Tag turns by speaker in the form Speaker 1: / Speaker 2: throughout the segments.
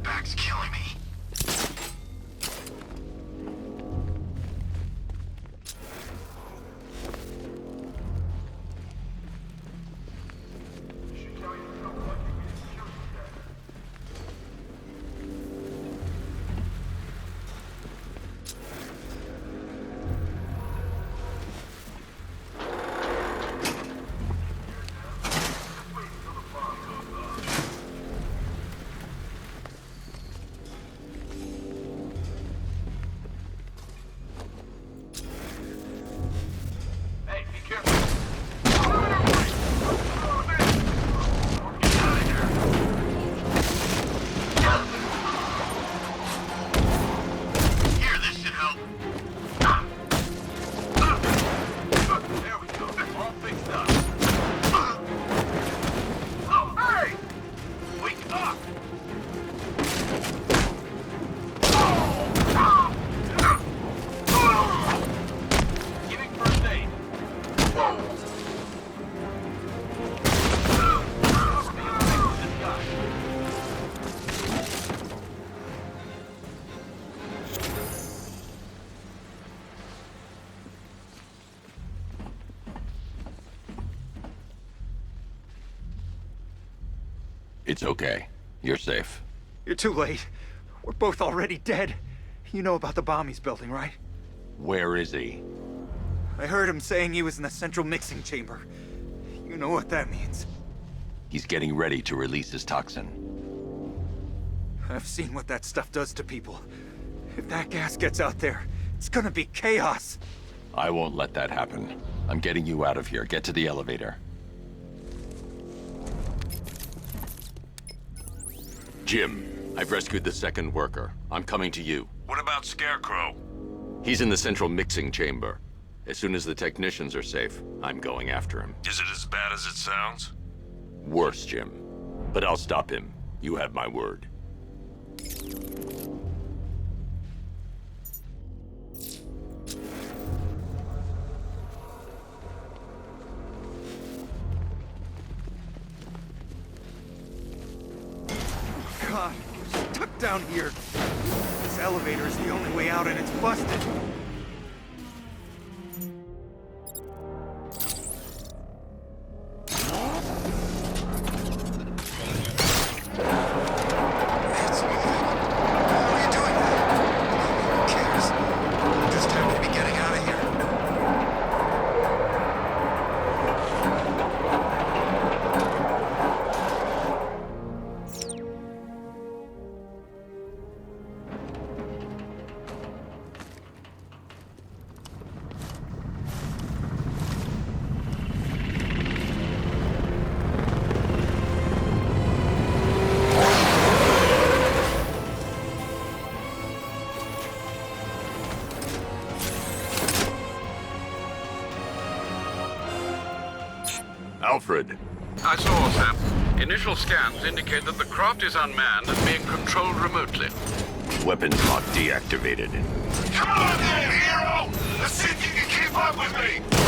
Speaker 1: back's killing me.
Speaker 2: It's okay. You're safe.
Speaker 3: You're too late. We're both already dead. You know about the bomb he's building, right?
Speaker 2: Where is he?
Speaker 3: I heard him saying he was in the central mixing chamber. You know what that means.
Speaker 2: He's getting ready to release his toxin.
Speaker 3: I've seen what that stuff does to people. If that gas gets out there, it's gonna be chaos.
Speaker 2: I won't let that happen. I'm getting you out of here. Get to the elevator. Jim, I've rescued the second worker. I'm coming to you.
Speaker 4: What about Scarecrow?
Speaker 2: He's in the central mixing chamber. As soon as the technicians are safe, I'm going after him.
Speaker 4: Is it as bad as it sounds?
Speaker 2: Worse, Jim. But I'll stop him. You have my word.
Speaker 3: God, we're stuck down here. This elevator is the only way out and it's busted.
Speaker 2: Alfred.
Speaker 5: I saw, sir. Initial scans indicate that the craft is unmanned and being controlled remotely.
Speaker 2: Weapons lock deactivated.
Speaker 4: Come on then, hero! Let's see if you can keep up with me!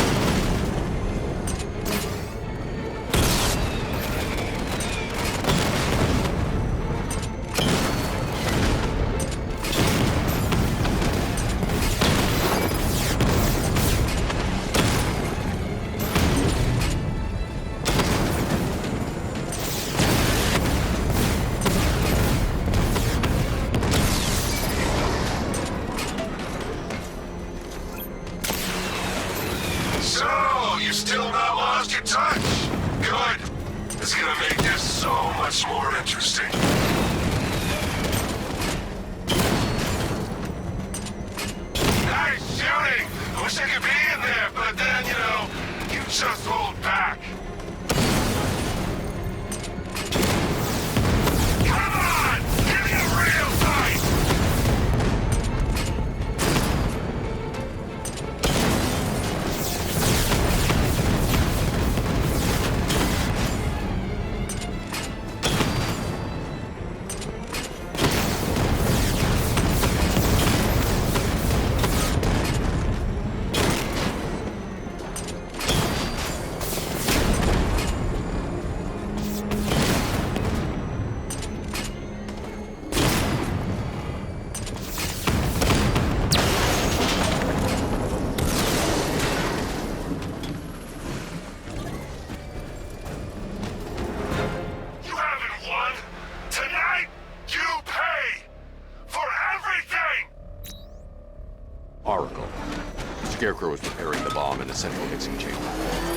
Speaker 2: the bomb in the central mixing chamber.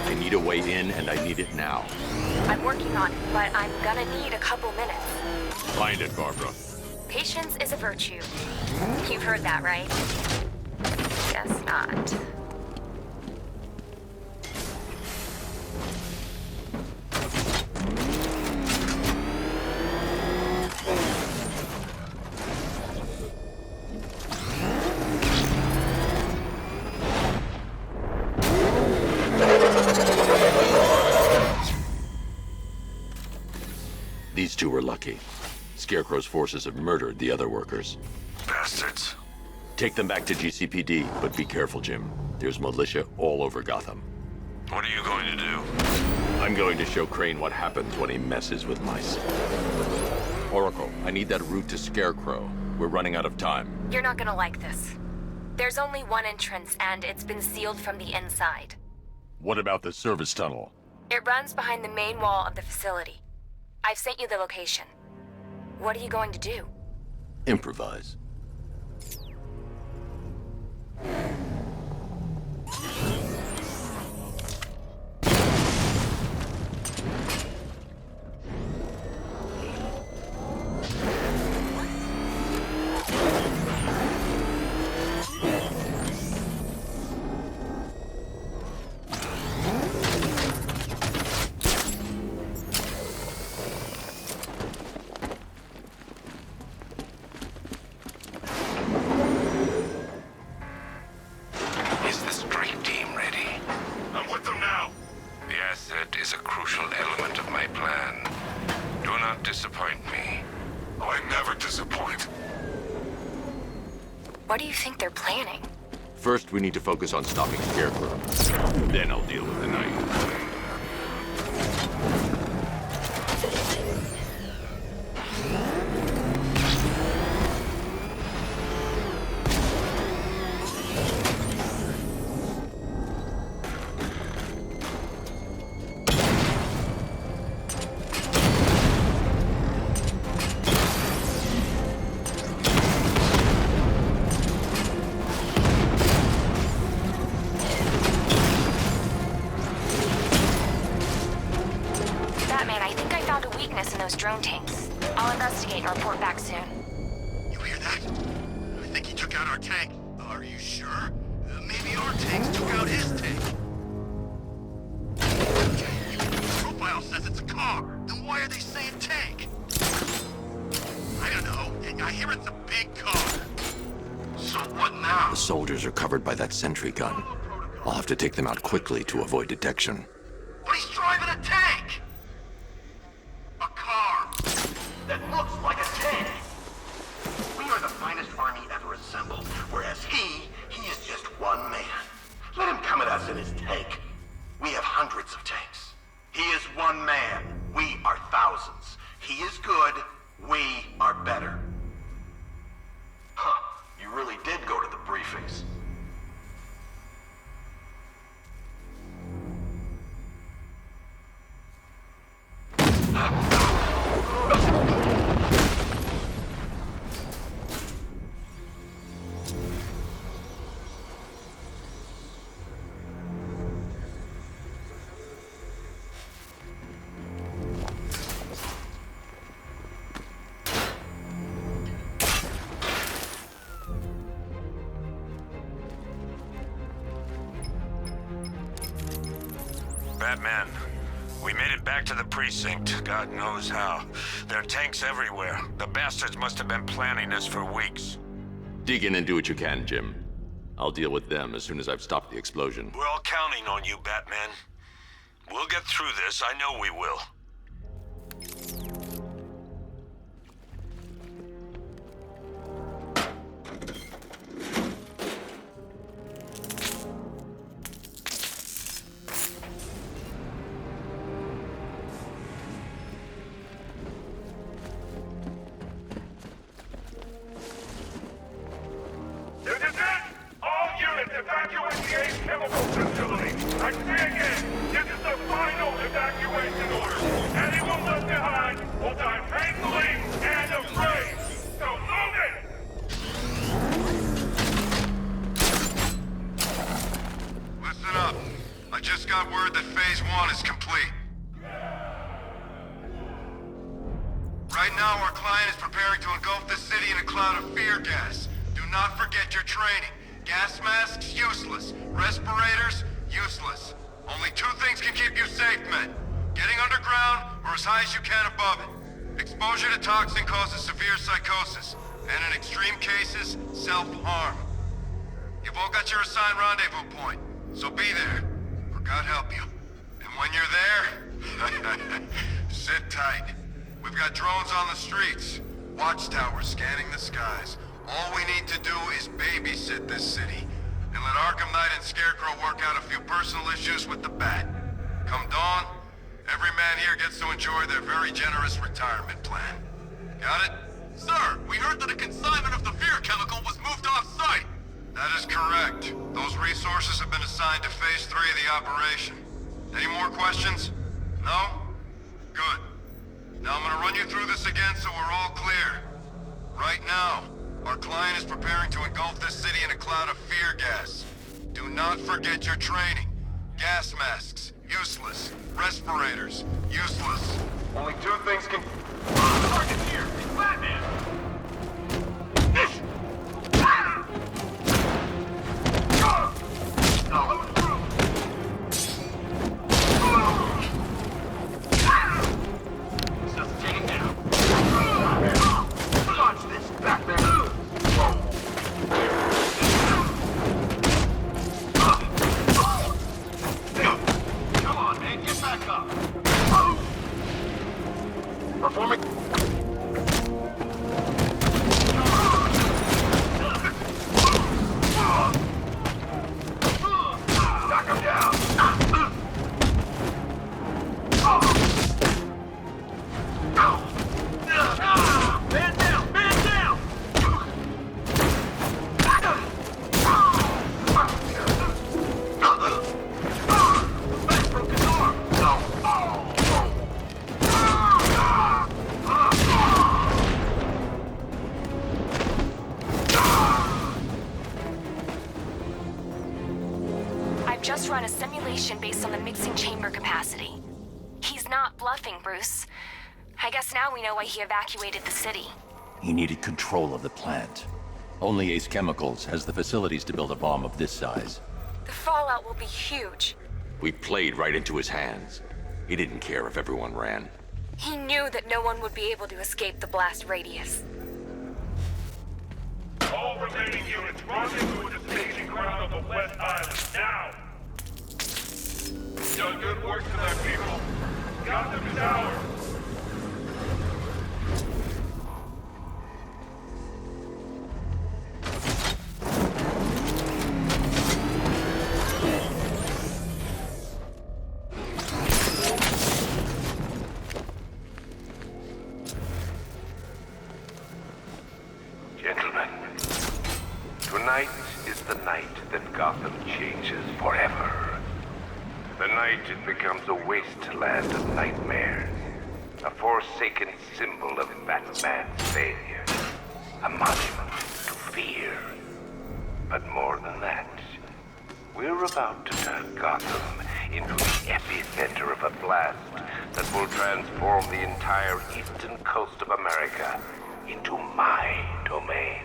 Speaker 2: I need a way in, and I need it now.
Speaker 1: I'm working on it, but I'm gonna need a couple minutes.
Speaker 2: Find it, Barbara.
Speaker 1: Patience is a virtue. You've heard that, right? Guess not.
Speaker 2: These two were lucky. Scarecrow's forces have murdered the other workers.
Speaker 4: Bastards.
Speaker 2: Take them back to GCPD, but be careful, Jim. There's militia all over Gotham.
Speaker 4: What are you going to do?
Speaker 2: I'm going to show Crane what happens when he messes with my city. Oracle, I need that route to Scarecrow. We're running out of time.
Speaker 1: You're not gonna like this. There's only one entrance, and it's been sealed from the inside.
Speaker 2: What about the service tunnel?
Speaker 1: It runs behind the main wall of the facility. I've sent you the location. What are you going to do?
Speaker 2: Improvise.
Speaker 4: Is the strike team ready? I'm with them now. The asset is a crucial element of my plan. Do not disappoint me. I never disappoint.
Speaker 1: What do you think they're planning?
Speaker 2: First, we need to focus on stopping Scarecrow. Then I'll deal with the Knight.
Speaker 1: Drone tanks. I'll investigate and report back soon.
Speaker 6: You hear that? I think he took out our tank. Are you sure? Maybe our tanks took out his tank. The profile says it's a car. Then why are they saying tank? I don't know. I hear it's a big car. So what now?
Speaker 2: The soldiers are covered by that sentry gun. I'll have to take them out quickly to avoid detection.
Speaker 6: But he's driving a tank! A car that looks like a tank! We are the finest army ever assembled, whereas he is just one man. Let him come at us in his tank. We have hundreds of tanks. He is one man. We are thousands. He is good. We are better. Huh. You really did go to the briefings.
Speaker 4: Batman, we made it back to the precinct. God knows how. There are tanks everywhere. The bastards must have been planning this for weeks.
Speaker 2: Dig in and do what you can, Jim. I'll deal with them as soon as I've stopped the explosion.
Speaker 4: We're all counting on you, Batman. We'll get through this. I know we will.
Speaker 7: This is it! All units evacuate the Ace Chemical Facility! I say again, this is the final evacuation order! Anyone left behind will die painfully and afraid! So move it!
Speaker 4: Listen
Speaker 6: Listen up. I just got word that Phase 1 is complete. Right now, our client is preparing to engulf the city in a cloud of fear gas. Do not forget your training. Gas masks, useless. Respirators, useless. Only two things can keep you safe, men. Getting underground, or as high as you can above it. Exposure to toxin causes severe psychosis, and in extreme cases, self-harm. You've all got your assigned rendezvous point, so be there, or God help you. And when you're there, sit tight. We've got drones on the streets, watchtowers scanning the skies. All we need to do is babysit this city, and let Arkham Knight and Scarecrow work out a few personal issues with the Bat. Come dawn, every man here gets to enjoy their very generous retirement plan. Got it? Sir, we heard that a consignment of the fear chemical was moved off-site. That is correct. Those resources have been assigned to Phase 3 of the operation. Any more questions? No? Good. Now I'm gonna run you through this again so we're all clear. Right now, our client is preparing to engulf this city in a cloud of fear gas. Do not forget your training. Gas masks, useless. Respirators, useless. Only two things can... Target here! It's Batman!
Speaker 1: Just run a simulation based on the mixing chamber capacity. He's not bluffing, Bruce. I guess now we know why he evacuated the city.
Speaker 2: He needed control of the plant. Only Ace Chemicals has the facilities to build a bomb of this size.
Speaker 1: The fallout will be huge.
Speaker 2: We played right into his hands. He didn't care if everyone ran.
Speaker 1: He knew that no one would be able to escape the blast radius.
Speaker 7: All remaining units rendezvous at the staging ground of the West Island, now! Done good work to that people. Gotham is ours.
Speaker 4: Gentlemen, tonight is the night that Gotham changes forever. The night it becomes a wasteland of nightmares, a forsaken symbol of Batman's failure, a monument to fear. But more than that, we're about to turn Gotham into the epicenter of a blast that will transform the entire eastern coast of America into my domain.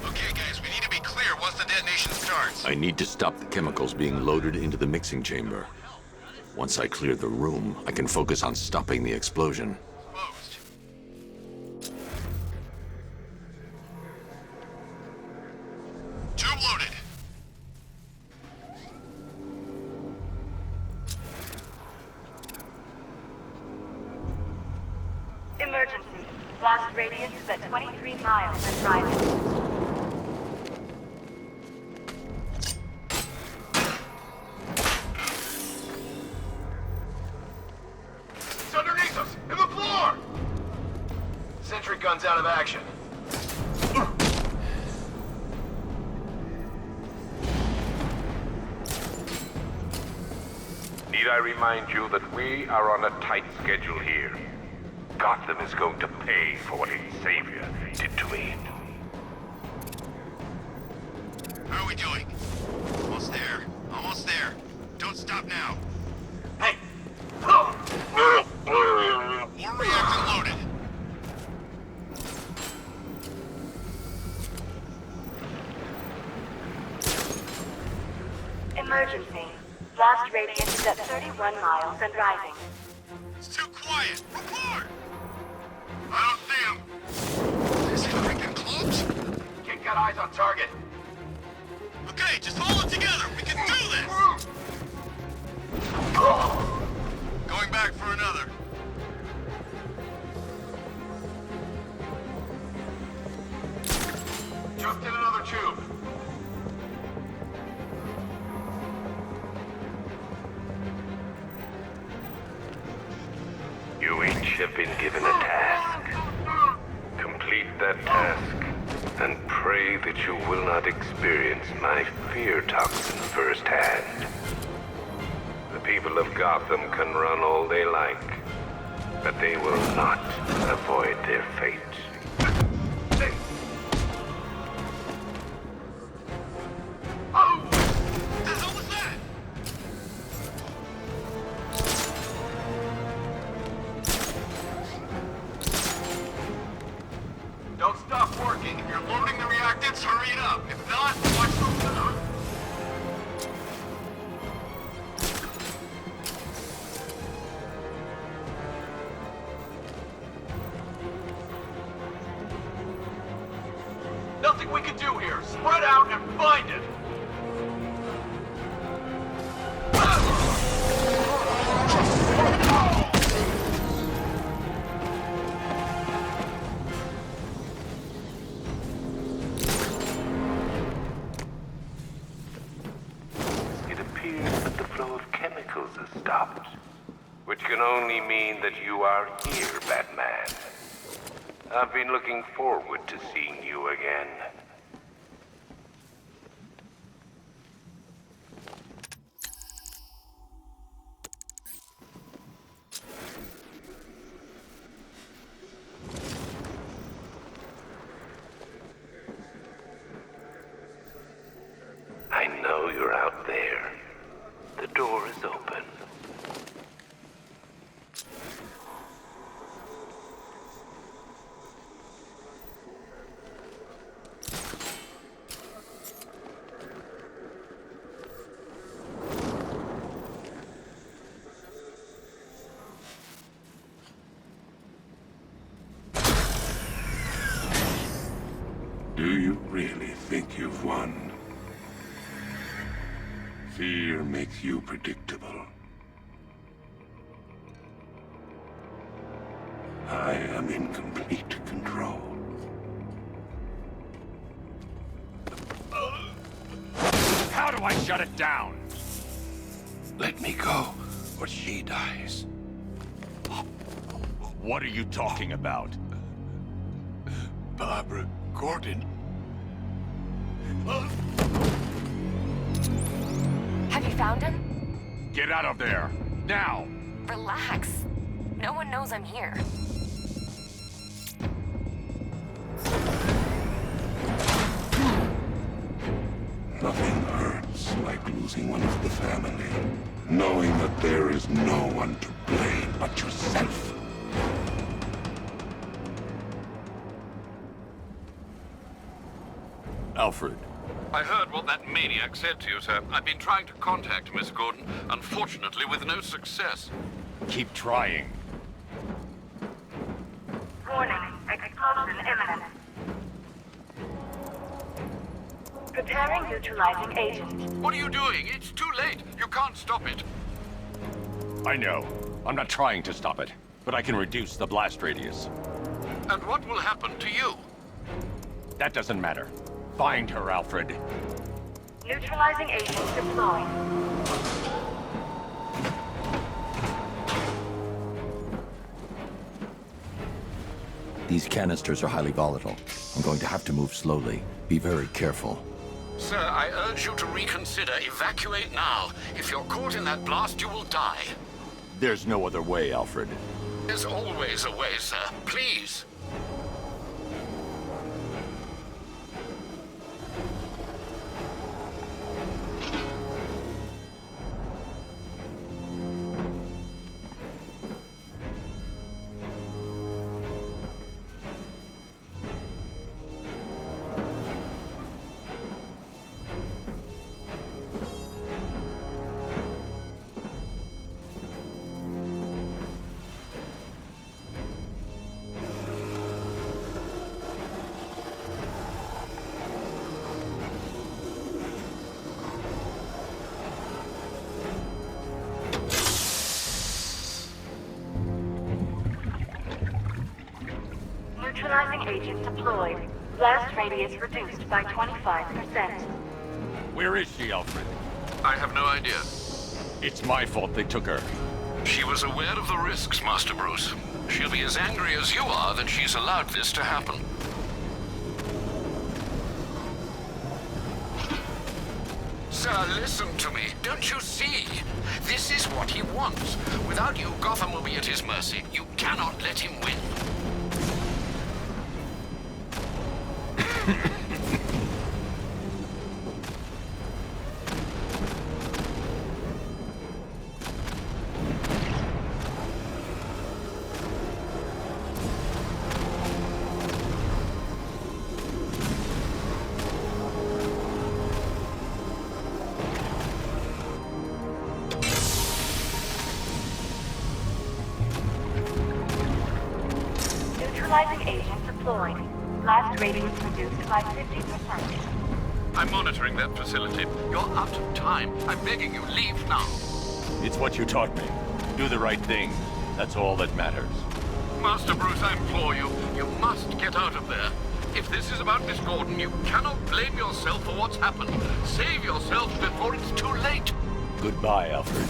Speaker 6: Okay, guys, we need to be clear once the detonation starts.
Speaker 2: I need to stop the chemicals being loaded into the mixing chamber. Once I clear the room, I can focus on stopping the explosion.
Speaker 6: Closed. Tube loaded.
Speaker 8: Emergency. Blast radius is at 23 miles and driving.
Speaker 6: It's underneath us! In the floor! Sentry gun's out of action.
Speaker 4: Need I remind you that we are on a tight schedule here? Gotham is going to pay for what its savior did to me.
Speaker 6: How are we doing? Almost there. Almost there. Don't stop now. Hey! More reactor loaded.
Speaker 8: Emergency. Blast radius is at 31 miles and rising.
Speaker 6: It's too quiet. Report! I don't see him. Is it freaking close? Kid got eyes on target. Okay, just hold it together. We can do this. Going back for another. Just in another tube.
Speaker 4: You each have been given a task. Complete that task, and pray that you will not experience my fear toxin firsthand. The people of Gotham can run all they like, but they will not avoid their fate.
Speaker 6: Don't stop working. If you're loading the reactants, hurry it up. If not, watch the... Nothing we can do here. Spread out and find it.
Speaker 4: It appears that the flow of chemicals has stopped, which can only mean that you are here, Batman. I've been looking forward to seeing you again. I know you're out there. The door is open.
Speaker 9: Do you really think you've won? Fear makes you predictable. I am in complete control.
Speaker 2: How do I shut it down?
Speaker 9: Let me go, or she dies.
Speaker 2: What are you talking about?
Speaker 9: Barbara Gordon.
Speaker 1: Have you found him?
Speaker 2: Get out of there! Now!
Speaker 1: Relax. No one knows I'm here.
Speaker 9: Nothing hurts like losing one of the family. Knowing that there is no one to blame but yourself.
Speaker 2: Alfred.
Speaker 5: I heard what that maniac said to you, sir. I've been trying to contact Miss Gordon, unfortunately with no success.
Speaker 2: Keep trying.
Speaker 8: Warning. Explosion imminent. Preparing neutralizing agent.
Speaker 5: What are you doing? It's too late. You can't stop it.
Speaker 2: I know. I'm not trying to stop it, but I can reduce the blast radius.
Speaker 5: And what will happen to you?
Speaker 2: That doesn't matter. Find her, Alfred.
Speaker 8: Neutralizing agent deployed.
Speaker 10: These canisters are highly volatile. I'm going to have to move slowly. Be very careful.
Speaker 5: Sir, I urge you to reconsider. Evacuate now. If you're caught in that blast, you will die.
Speaker 2: There's no other way, Alfred.
Speaker 5: There's always a way, sir. Please.
Speaker 8: Neutralizing agent deployed. Blast radius reduced by 25%.
Speaker 2: Where is she, Alfred?
Speaker 5: I have no idea.
Speaker 2: It's my fault they took her.
Speaker 5: She was aware of the risks, Master Bruce. She'll be as angry as you are that she's allowed this to happen. Sir, listen to me. Don't you see? This is what he wants. Without you, Gotham will be at his mercy. You cannot let him win.
Speaker 8: Neutralizing agent deployed. Blast radius reduced by 50%.
Speaker 5: I'm monitoring that facility. You're out of time. I'm begging you, leave now.
Speaker 2: It's what you taught me. Do the right thing. That's all that matters.
Speaker 5: Master Bruce, I implore you, you must get out of there. If this is about Miss Gordon, you cannot blame yourself for what's happened. Save yourself before it's too late.
Speaker 2: Goodbye, Alfred.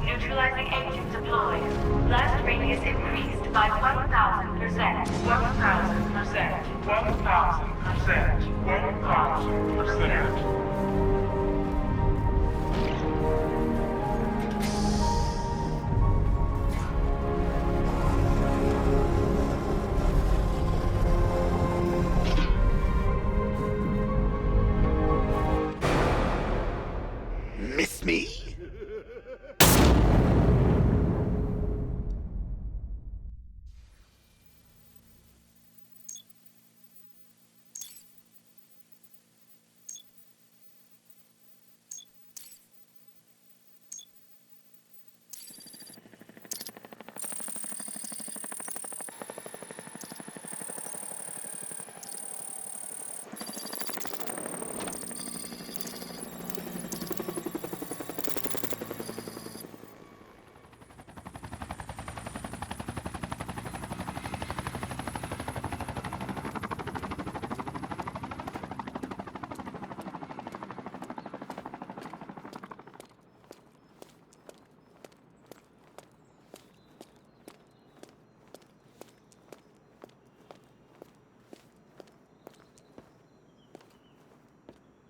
Speaker 8: Neutralizing agent deployed. Blast radius increased by 1,000%. 1,000%. 1,000%. 1,000%.
Speaker 3: Miss me?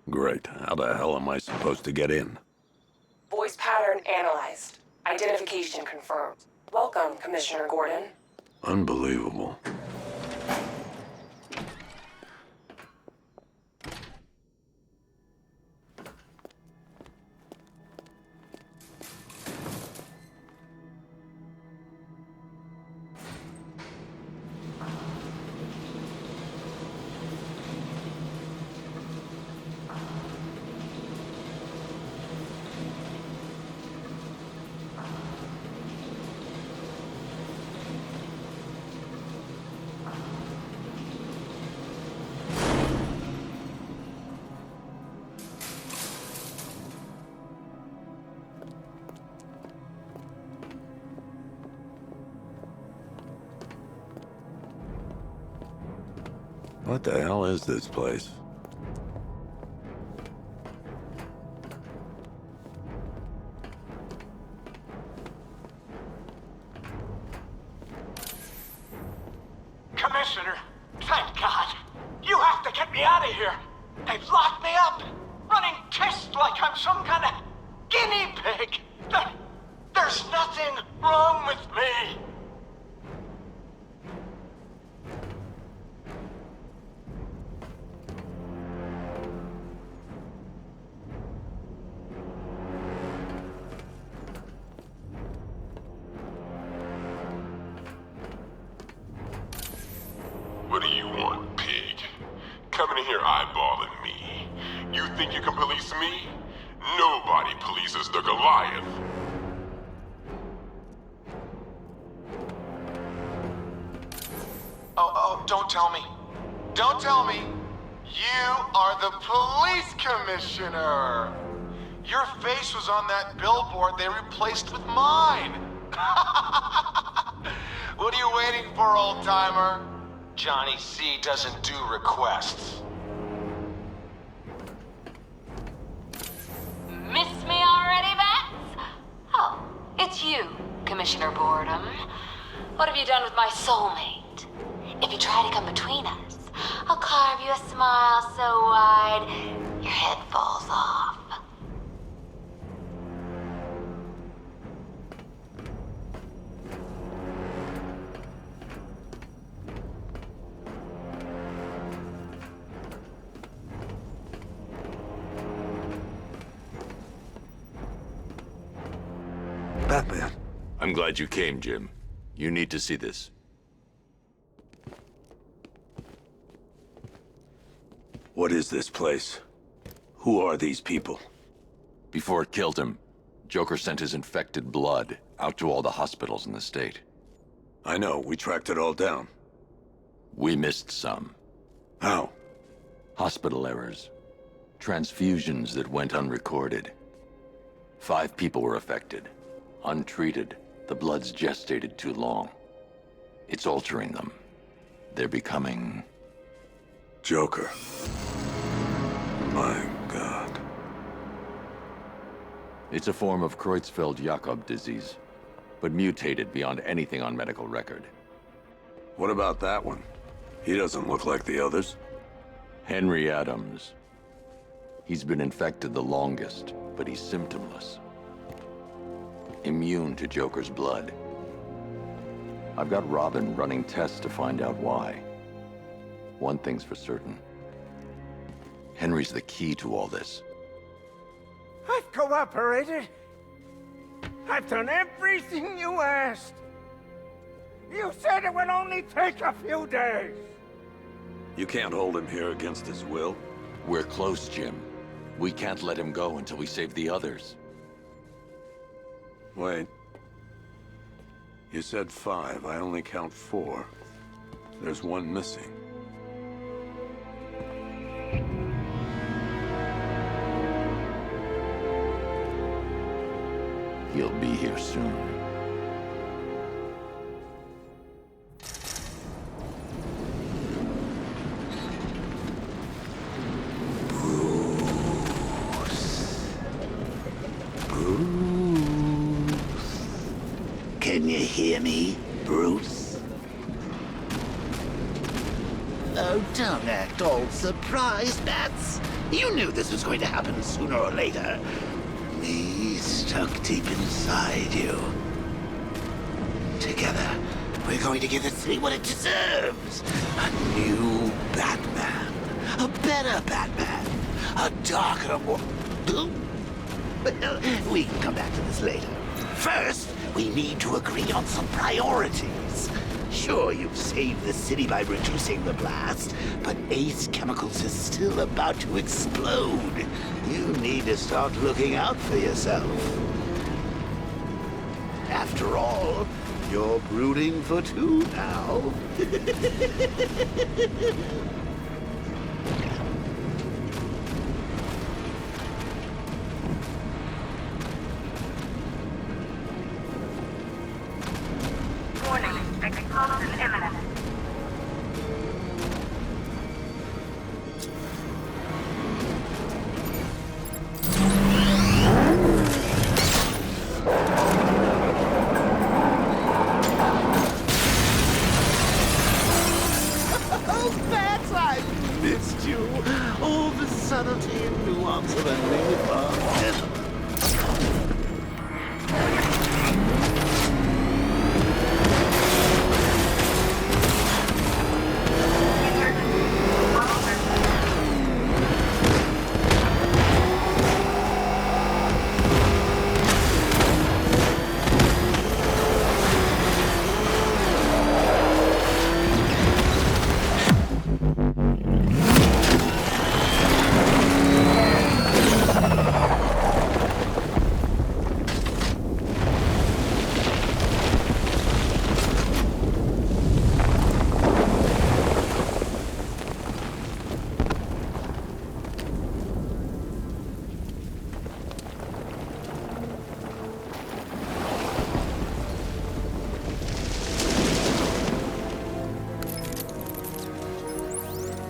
Speaker 2: Great. How the hell am I supposed to get in?
Speaker 11: Voice pattern analyzed. Identification confirmed. Welcome, Commissioner Gordon.
Speaker 2: Unbelievable. What the hell is this place?
Speaker 6: Commissioner, thank God. You have to get me out of here. They've locked me up, running tests like I'm some kind of guinea pig. There's nothing wrong with me.
Speaker 9: coming in here eyeballing me. You think you can police me? Nobody polices the Goliath.
Speaker 6: Oh, don't tell me. Don't tell me. You are the police commissioner. Your face was on that billboard they replaced with mine. What are you waiting for, old-timer? Johnny C doesn't do requests.
Speaker 12: Miss me already, Bats? Oh, it's you, Commissioner Boredom. What have you done with my soulmate? If you try to come between us, I'll carve you a smile so wide, your head falls off.
Speaker 3: Batman.
Speaker 2: I'm glad you came, Jim. You need to see this.
Speaker 3: What is this place? Who are these people?
Speaker 2: Before it killed him, Joker sent his infected blood out to all the hospitals in the state.
Speaker 3: I know, we tracked it all down.
Speaker 2: We missed some.
Speaker 3: How?
Speaker 2: Hospital errors. Transfusions that went unrecorded. 5 people were affected. Untreated, the blood's gestated too long. It's altering them. They're becoming...
Speaker 3: Joker. My God.
Speaker 2: It's a form of Creutzfeldt-Jakob disease, but mutated beyond anything on medical record.
Speaker 3: What about that one? He doesn't look like the others.
Speaker 2: Henry Adams. He's been infected the longest, but he's symptomless. Immune to Joker's blood. I've got Robin running tests to find out why. One thing's for certain. Henry's the key to all this.
Speaker 13: I've cooperated. I've done everything you asked. You said it would only take a few days.
Speaker 3: You can't hold him here against his will.
Speaker 2: We're close, Jim. We can't let him go until we save the others.
Speaker 3: Wait. You said 5. I only count 4. There's one missing.
Speaker 2: He'll be here soon.
Speaker 14: Can you hear me, Bruce? Oh, don't act all surprised, Bats. You knew this was going to happen sooner or later. Me stuck deep inside you. Together, we're going to give the city what it deserves. A new Batman. A better Batman. A darker, more... Well, we can come back to this later. First, we need to agree on some priorities. Sure, you've saved the city by reducing the blast, but Ace Chemicals is still about to explode. You need to start looking out for yourself. After all, you're brooding for 2 now.
Speaker 8: Explosion imminent.
Speaker 14: Oh, Bats, I missed you. All the subtlety and nuance of a mythos.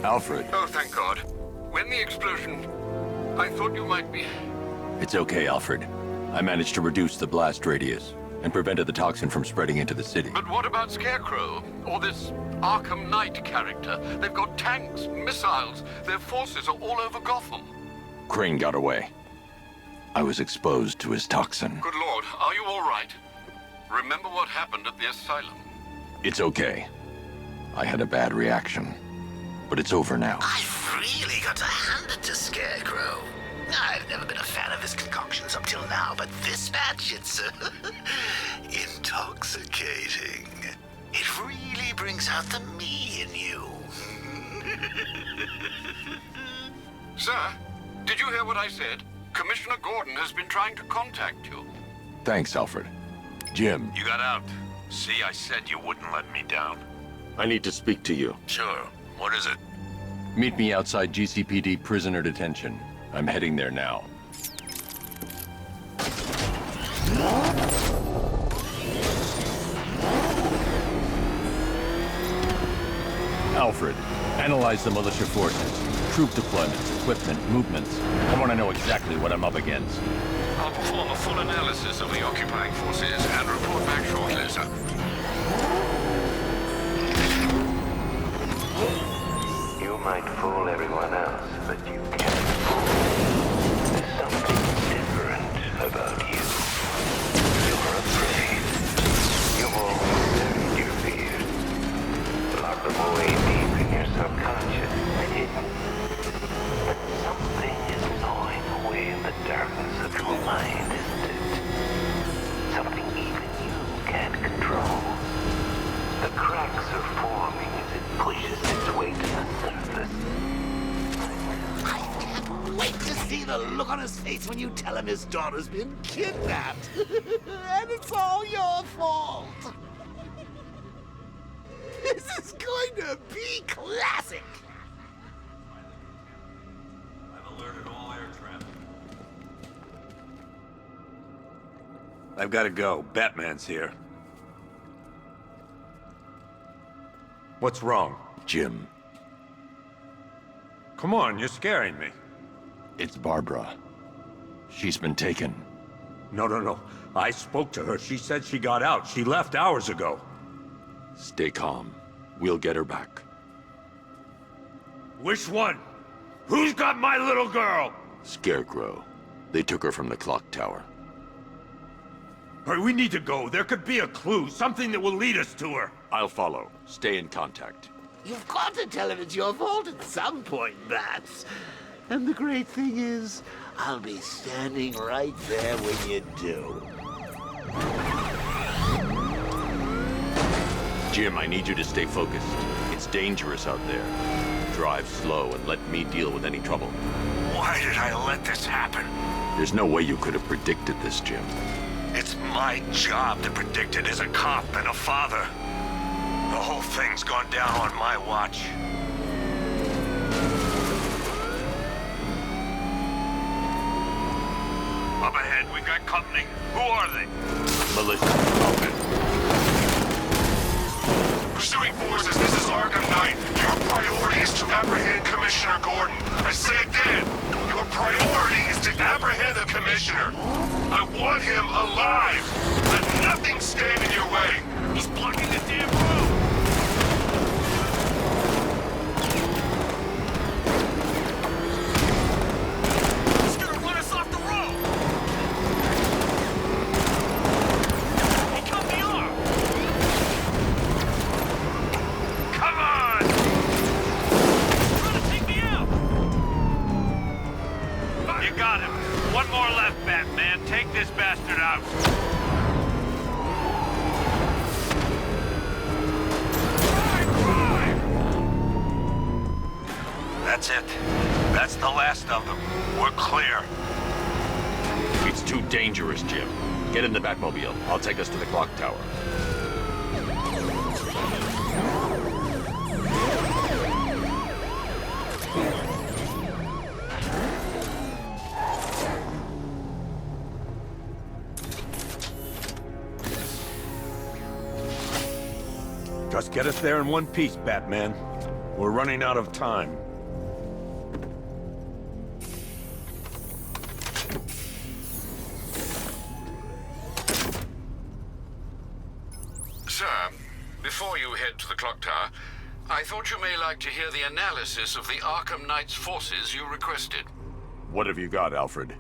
Speaker 2: Alfred.
Speaker 5: Oh, thank God. When the explosion... I thought you might be...
Speaker 2: It's okay, Alfred. I managed to reduce the blast radius and prevented the toxin from spreading into the city.
Speaker 5: But what about Scarecrow? Or this Arkham Knight character? They've got tanks, missiles. Their forces are all over Gotham.
Speaker 2: Crane got away. I was exposed to his toxin.
Speaker 5: Good Lord, are you all right? Remember what happened at the asylum?
Speaker 2: It's okay. I had a bad reaction. But it's over now.
Speaker 14: I've really got to hand it to Scarecrow. I've never been a fan of his concoctions up till now, but this match, it's intoxicating. It really brings out the me in you.
Speaker 5: Sir, did you hear what I said? Commissioner Gordon has been trying to contact you.
Speaker 2: Thanks, Alfred. Jim.
Speaker 4: You got out. See, I said you wouldn't let me down.
Speaker 2: I need to speak to you.
Speaker 4: Sure. What is it?
Speaker 2: Meet me outside GCPD prisoner detention. I'm heading there now. Alfred, analyze the militia forces, troop deployments, equipment, movements. I want to know exactly what I'm up against.
Speaker 5: I'll perform a full analysis of the occupying forces and report back shortly, sir.
Speaker 15: You might fool everyone else, but you can't fool me. There's something different about you. You're afraid. You've always buried your fears. Lock them away deep in your subconscious and hidden. But something is gnawing away in the darkness of your mind, isn't it? Something even you can't control. The cracks are forming as it pushes its way to the surface.
Speaker 14: I can't wait to see the look on his face when you tell him his daughter's been kidnapped. And it's all your fault. This is going to be classic.
Speaker 4: I've alerted all air traffic.
Speaker 3: I've got to go. Batman's here. What's wrong?
Speaker 2: Jim.
Speaker 3: Come on, you're scaring me.
Speaker 2: It's Barbara. She's been taken.
Speaker 3: No. I spoke to her. She said she got out. She left hours ago.
Speaker 2: Stay calm. We'll get her back.
Speaker 3: Which one? Who's got my little girl?
Speaker 2: Scarecrow. They took her from the clock tower.
Speaker 3: All right, we need to go. There could be a clue, something that will lead us to her.
Speaker 2: I'll follow. Stay in contact.
Speaker 14: You've got to tell him it's your fault at some point, Bats. And the great thing is, I'll be standing right there when you do.
Speaker 2: Jim, I need you to stay focused. It's dangerous out there. Drive slow and let me deal with any trouble.
Speaker 4: Why did I let this happen?
Speaker 2: There's no way you could have predicted this, Jim.
Speaker 4: It's my job to predict it as a cop and a father. The whole thing's gone down on my watch.
Speaker 3: Up ahead, we got company. Who are they?
Speaker 2: Militia.
Speaker 7: Pursuing forces, this is Arkham Knight. Your priority is to apprehend Commissioner Gordon. I say again, your priority is to apprehend the Commissioner. I want him alive. Let nothing stand in your way. He's blocking the damn road. He's gonna run us off the road. He cut me off. Come on! He's trying to take me out.
Speaker 3: You got him. One more left, Batman. Take this bastard out.
Speaker 4: That's it. That's the last of them. We're clear.
Speaker 2: It's too dangerous, Jim. Get in the Batmobile. I'll take us to the clock tower.
Speaker 3: Just get us there in one piece, Batman.
Speaker 16: We're running out of time.
Speaker 5: Sir, before you head to the clock tower, I thought you may like to hear the analysis of the Arkham Knight's forces you requested.
Speaker 16: What have you got, Alfred?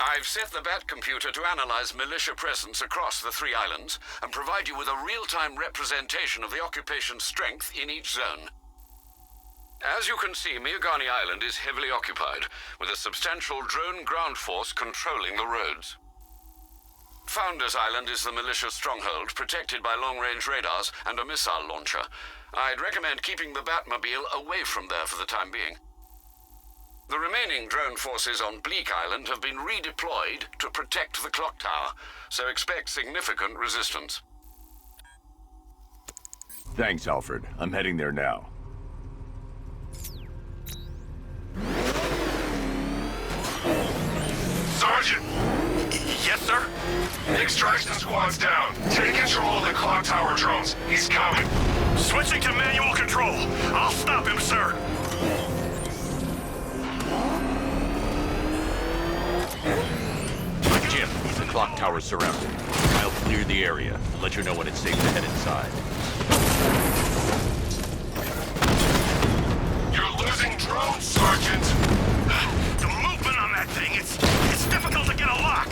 Speaker 5: I've set the Bat computer to analyze militia presence across the 3 islands and provide you with a real-time representation of the occupation's strength in each zone. As you can see, Miagani Island is heavily occupied, with a substantial drone ground force controlling the roads. Founders Island is the militia stronghold, protected by long-range radars and a missile launcher. I'd recommend keeping the Batmobile away from there for the time being. The remaining drone forces on Bleak Island have been redeployed to protect the clock tower, so expect significant resistance.
Speaker 16: Thanks, Alfred. I'm heading there now.
Speaker 7: Sergeant! Yes, sir? Extraction squad's down. Take control of the clock tower drones. He's coming. Switching to manual control. I'll stop him, sir.
Speaker 2: Jim, the clock tower's surrounded. I'll clear the area and let you know when it's safe to head inside.
Speaker 7: You're losing drones, Sergeant. The movement on that thing, it's difficult to get a lock.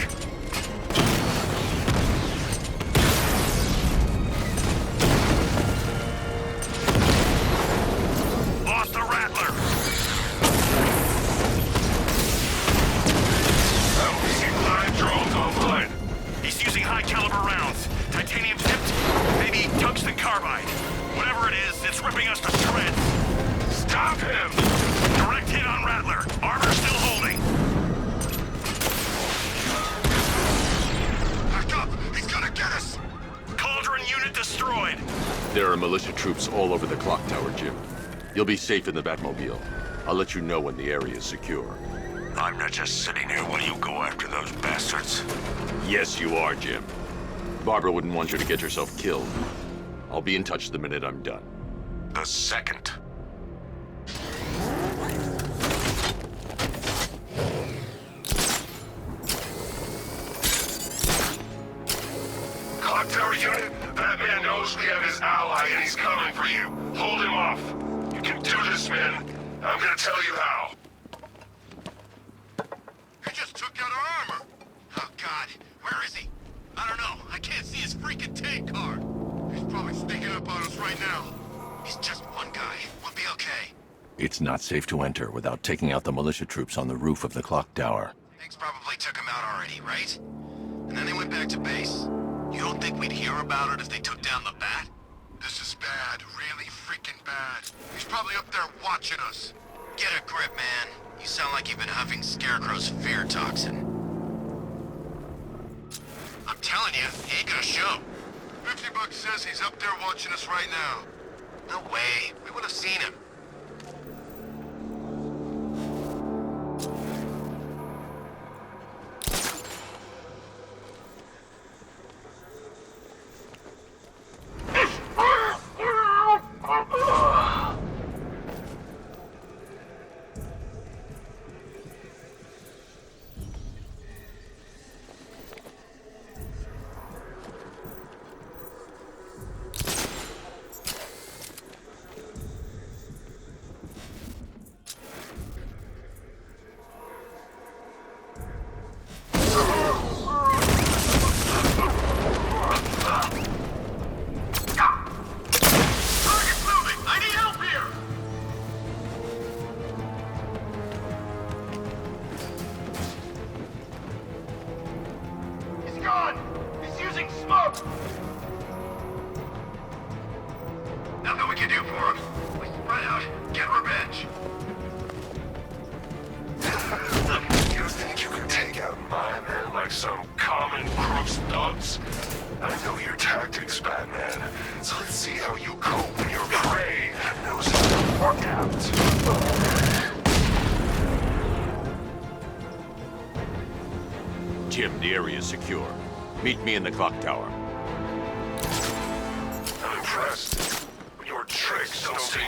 Speaker 7: Lost the Rattler. I'm seeing 5 drones online. He's using high-caliber rounds. Titanium tipped, maybe tungsten carbide. Whatever it is, it's ripping us to shreds. Stop him! Direct hit on Rattler. Armor still holding. Back up! He's gonna get us! Cauldron unit destroyed.
Speaker 2: There are militia troops all over the clock tower, Jim. You'll be safe in the Batmobile. I'll let you know when the area is secure.
Speaker 7: I'm not just sitting here while you go after those bastards.
Speaker 2: Yes, you are, Jim. Barbara wouldn't want you to get yourself killed. I'll be in touch the minute I'm done.
Speaker 7: The second. Clock tower unit, Batman knows we have his ally and he's coming for you. Hold him off. You can do this, man. I'm gonna tell you how. He just took out our armor. Oh, God. Where is he? I don't know. I can't see his freaking tank car. He's probably sneaking up on us right now. He's just one guy. We'll be okay.
Speaker 10: It's not safe to enter without taking out the militia troops on the roof of the clock tower.
Speaker 6: Tanks probably took him out already, right? And then they went back to base. You don't think we'd hear about it if they took down the Bat? This is bad. Really freaking bad. He's probably up there watching us. Get a grip, man. You sound like you've been huffing Scarecrow's fear toxin. I'm telling you, he ain't gonna show. $50 says he's up there watching us right now. No way. We would have seen him. Nothing we can do for him. We spread out, get revenge. You think you can take out my men like some common crooks thugs? I know your tactics, Batman. So let's see how you cope when your prey knows how to work out.
Speaker 2: Jim, the area is secure. Meet me in the clock tower.
Speaker 7: I'm impressed. Your tricks don't seem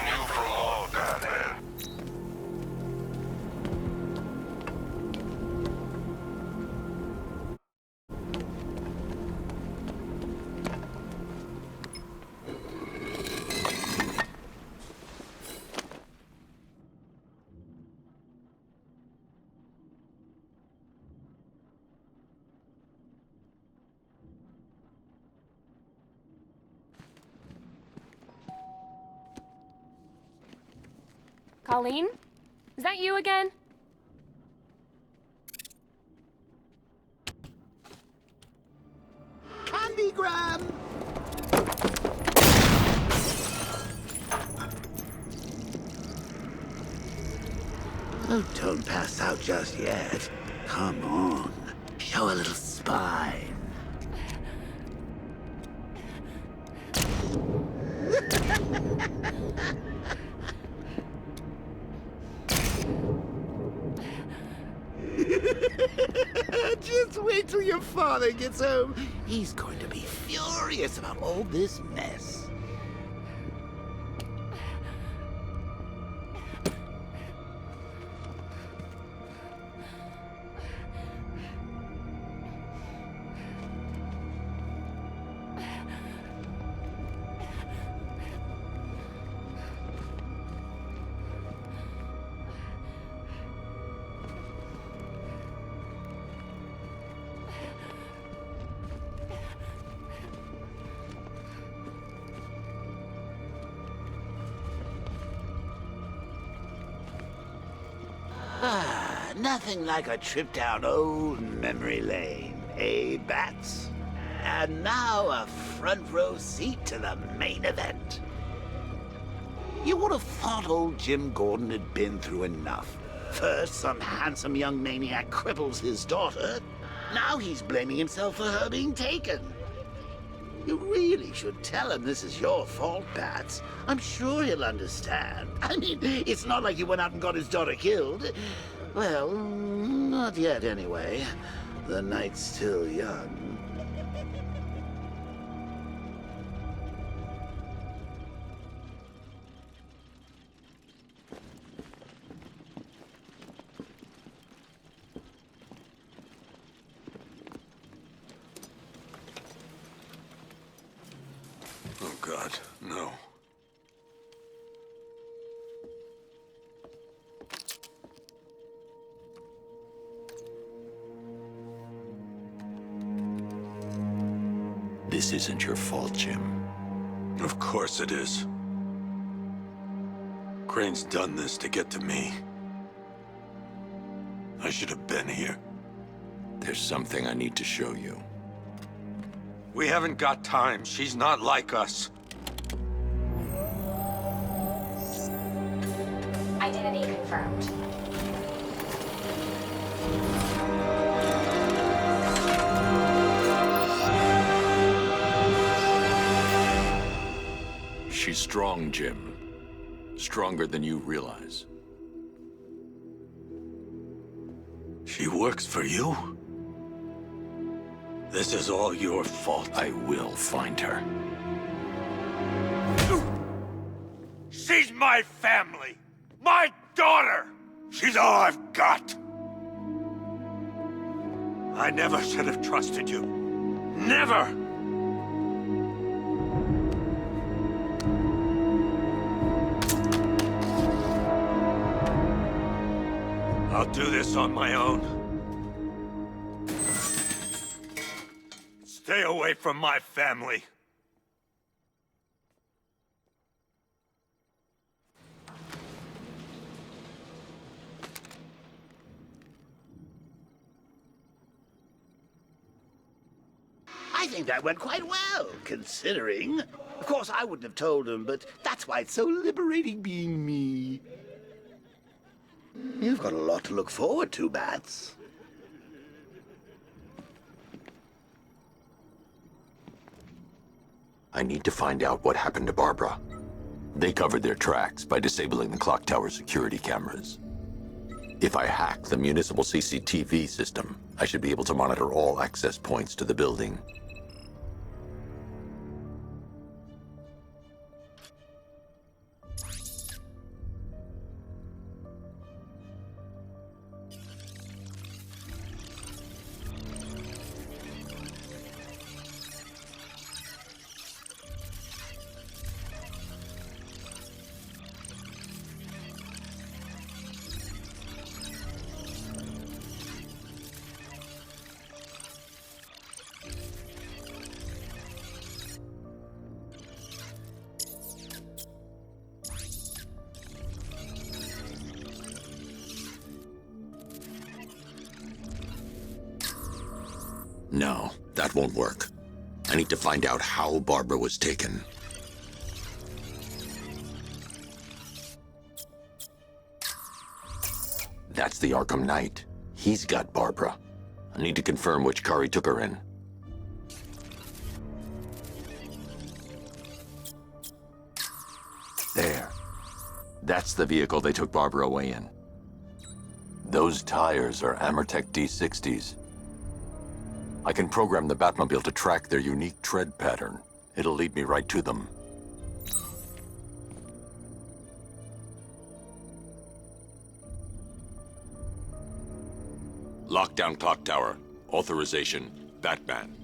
Speaker 1: Colleen? Is that you again?
Speaker 14: Candygram! Oh, don't pass out just yet. Come on. Show a little spine. Just wait till your father gets home. He's going to be furious about all this mess. Nothing like a trip down old memory lane, eh, Bats? And now a front row seat to the main event. You would have thought old Jim Gordon had been through enough. First, some handsome young maniac cripples his daughter. Now he's blaming himself for her being taken. You really should tell him this is your fault, Bats. I'm sure he'll understand. I mean, it's not like you went out and got his daughter killed. Well, not yet anyway. The night's still young.
Speaker 16: Oh, God, no.
Speaker 2: This isn't your fault, Jim.
Speaker 16: Of course it is. Crane's done this to get to me. I should have been here.
Speaker 2: There's something I need to show you.
Speaker 16: We haven't got time. She's not like us.
Speaker 1: Identity confirmed.
Speaker 2: She's strong, Jim. Stronger than you realize.
Speaker 16: She works for you? This is all your fault.
Speaker 2: I will find her.
Speaker 16: She's my family! My daughter! She's all I've got! I never should have trusted you. Never! I'll do this on my own. Stay away from my family.
Speaker 14: I think that went quite well, considering. Of course, I wouldn't have told him, but that's why it's so liberating being me. You've got a lot to look forward to, Bats.
Speaker 2: I need to find out what happened to Barbara. They covered their tracks by disabling the clock tower security cameras. If I hack the municipal CCTV system, I should be able to monitor all access points to the building.
Speaker 17: No, that won't work. I need to find out how Barbara was taken.
Speaker 2: That's the Arkham Knight. He's got Barbara. I need to confirm which car he took her in. There. That's the vehicle they took Barbara away in. Those tires are Amertech D60s. I can program the Batmobile to track their unique tread pattern. It'll lead me right to them.
Speaker 17: Lockdown clock tower. Authorization, Batman.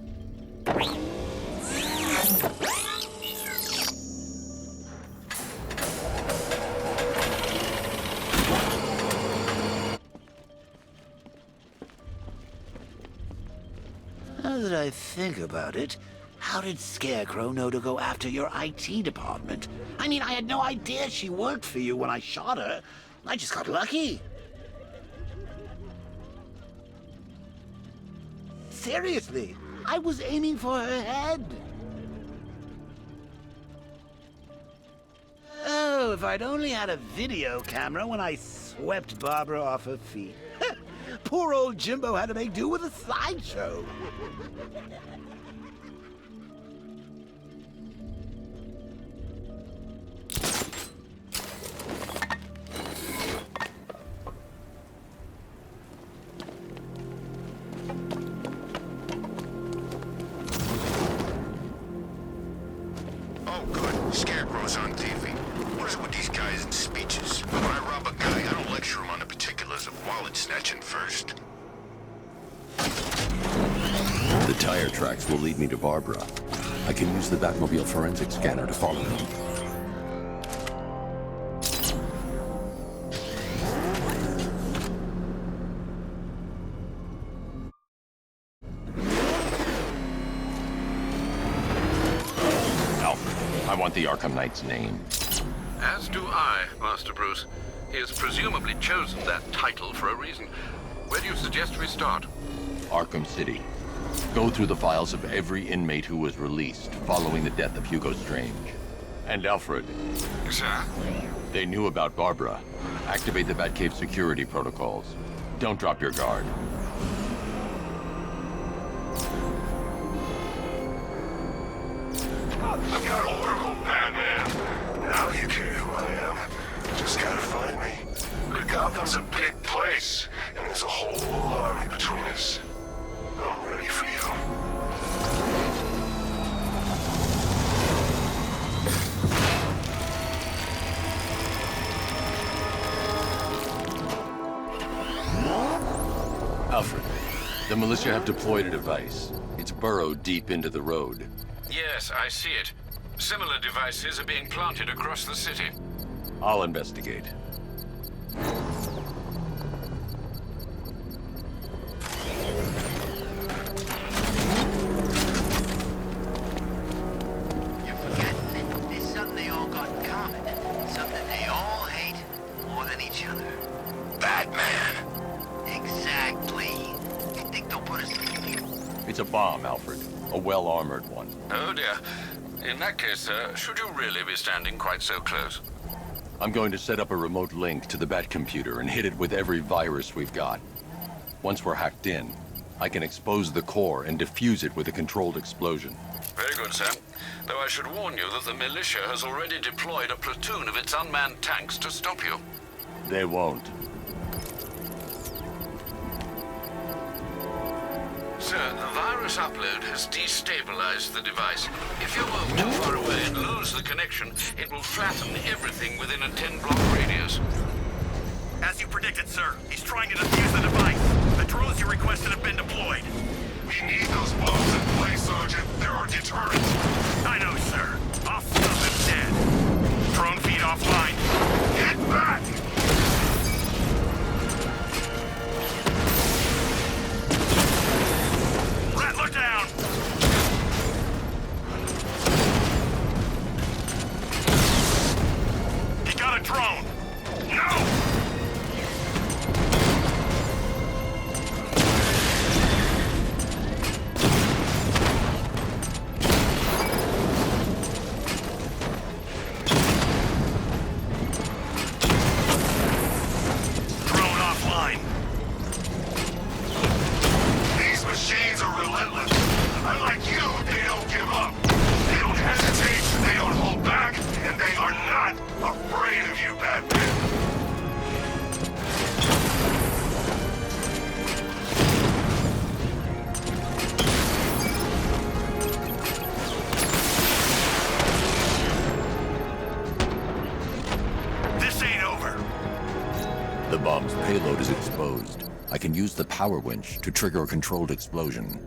Speaker 14: Now that I think about it, how did Scarecrow know to go after your IT department? I mean, I had no idea she worked for you when I shot her. I just got lucky. Seriously, I was aiming for her head. Oh, if I'd only had a video camera when I swept Barbara off her feet. Poor old Jimbo had to make do with a slideshow.
Speaker 4: Oh, good. Scarecrow's on TV. What is it with these guys and speeches? When I rob a guy, I don't lecture him on the particulars of wallet snatching first.
Speaker 10: The tire tracks will lead me to Barbara. I can use the Batmobile forensic scanner to follow them.
Speaker 2: Alfred, I want the Arkham Knight's name.
Speaker 5: As do I, Master Bruce. He has presumably chosen that title for a reason. Where do you suggest we start?
Speaker 2: Arkham City. Go through the files of every inmate who was released following the death of Hugo Strange. And Alfred.
Speaker 4: Sir?
Speaker 2: They knew about Barbara. Activate the Batcave security protocols. Don't drop your guard.
Speaker 7: I've got Oracle, Batman. Now you care who I am. Just gotta find me. But Gotham's a big place, and there's a whole army between us. I'm ready for you.
Speaker 2: Alfred, the militia have deployed a device. It's burrowed deep into the road.
Speaker 5: Yes, I see it. Similar devices are being planted across the city.
Speaker 2: I'll investigate.
Speaker 6: You're forgetting that there's something they all got in common. Something they all hate more than each other.
Speaker 4: Batman.
Speaker 6: Exactly. You think they'll put us...
Speaker 2: It's a bomb, Alfred. A well-armored one.
Speaker 5: Oh dear. In that case, should you really be standing quite so close?
Speaker 2: I'm going to set up a remote link to the Bat computer and hit it with every virus we've got. Once we're hacked in, I can expose the core and defuse it with a controlled explosion.
Speaker 5: Very good, sir. Though I should warn you that the militia has already deployed a platoon of its unmanned tanks to stop you.
Speaker 2: They won't.
Speaker 5: Sir, the virus upload has destabilized the device. If you move too far away and lose the connection, it will flatten everything within a 10-block radius.
Speaker 6: As you predicted, sir, he's trying to defuse the device. The drones you requested have been deployed.
Speaker 7: We need those bombs in place, Sergeant. There are deterrents.
Speaker 6: I know, sir. I'll stop him dead. Drone feed offline.
Speaker 7: Get back!
Speaker 6: Rattler down! He got a drone! No!
Speaker 10: The bomb's payload is exposed. I can use the power winch to trigger a controlled explosion.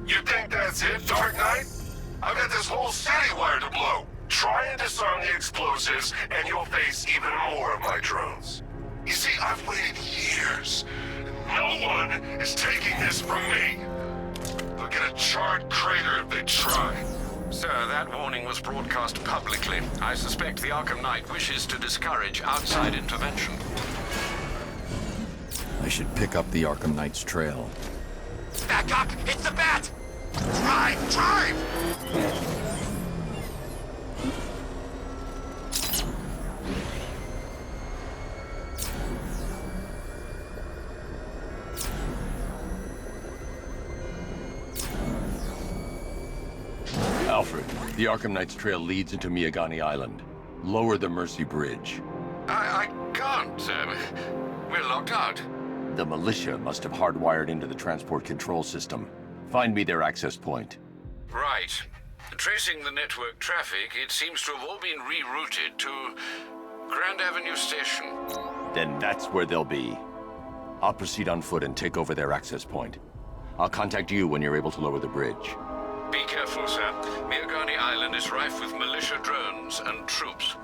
Speaker 7: You think that's it, Dark Knight? I've got this whole city wire to blow. Try and disarm the explosives, and you'll face even more of my drones. You see, I've waited years. No one is taking this from me. They'll get a charred crater if they try.
Speaker 5: Sir, that warning was broadcast publicly. I suspect the Arkham Knight wishes to discourage outside intervention.
Speaker 10: I should pick up the Arkham Knight's trail.
Speaker 6: Back up! It's the bat! Drive! Drive!
Speaker 10: Alfred, the Arkham Knight's trail leads into Miagani Island. Lower the Mercy Bridge.
Speaker 5: I can't, we're locked out.
Speaker 10: The militia must have hardwired into the transport control system. Find me their access point.
Speaker 5: Right. Tracing the network traffic, it seems to have all been rerouted to Grand Avenue Station.
Speaker 10: Then that's where they'll be. I'll proceed on foot and take over their access point. I'll contact you when you're able to lower the bridge.
Speaker 5: Be careful, sir. Miagani Island is rife with militia drones and troops.